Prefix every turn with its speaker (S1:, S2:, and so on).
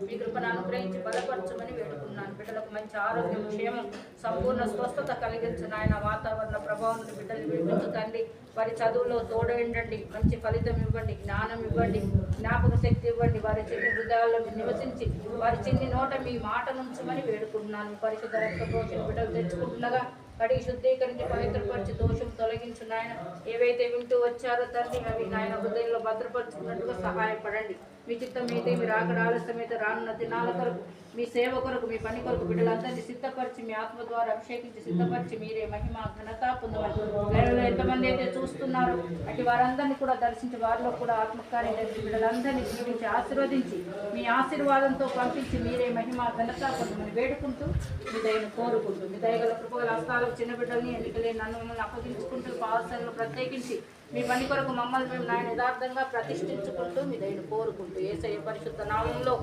S1: మీ కృపను అనుగ్రహించి బలపరచమని వేడుకున్నాను. బిడ్డలకు మంచి ఆరోగ్యం, క్షేమం, సంపూర్ణ స్వస్థత కలిగించు నాయన. వాతావరణ ప్రభావం నుండి బిడ్డలు విడిపించకండి. వారి చదువులో తోడేయండి, మంచి ఫలితం ఇవ్వండి, జ్ఞానం ఇవ్వండి, జ్ఞాపక శక్తి ఇవ్వండి. వారి చిన్ని హృదయాల్లో నివసించి వారి చిన్ని నోట మీ మాట నుంచమని వేడుకుంటున్నాను. పరిశుద్ధ రక్త పోషణ బిడ్డలు తెచ్చుకుంటుండగా కడిగి శుద్ధీకరించి పవిత్రపరిచి దోషం తొలగించు నాయన. ఏవైతే వింటూ వచ్చారో తండ్రి అవి నాయన హృదయంలో భద్రపరుచుకున్నట్టుగా సహాయపడండి. మీ చిత్తం అయితే మీరు ఆకడ ఆలస్యమైతే రానున్న దినాల కొరకు, మీ సేవ కొరకు, మీ పని కొరకు బిడ్డలందరినీ సిద్ధపరిచి మీ ఆత్మ ద్వారా అభిషేకించి సిద్ధపరిచి మీరే మహిమ ఘనత పొందమని. వేరే ఎంతమంది అయితే చూస్తున్నారో అటు వారందరినీ కూడా దర్శించి వారిలో కూడా ఆత్మకార్యం జరిగి బిడ్డలందరినీ జీవించి ఆశీర్వదించి మీ ఆశీర్వాదంతో పంపించి మీరే మహిమ ఘనత పొందమని వేడుకుంటూ మీ దయను కోరుకుంటూ మీ దయగల కృపగల హస్తాలకు చిన్న బిడ్డల్ని ఎన్నికలేని నన్ను మమ్మల్ని అప్పగించుకుంటూ పావసనలు ప్రత్యేకించి మీ పని కొరకు మమ్మల్ని మేము నాయన యథార్థంగా ప్రతిష్ఠించుకుంటూ మీ దయను కోరుకుంటూ యేసయ్య పరిశుద్ధ నామంలో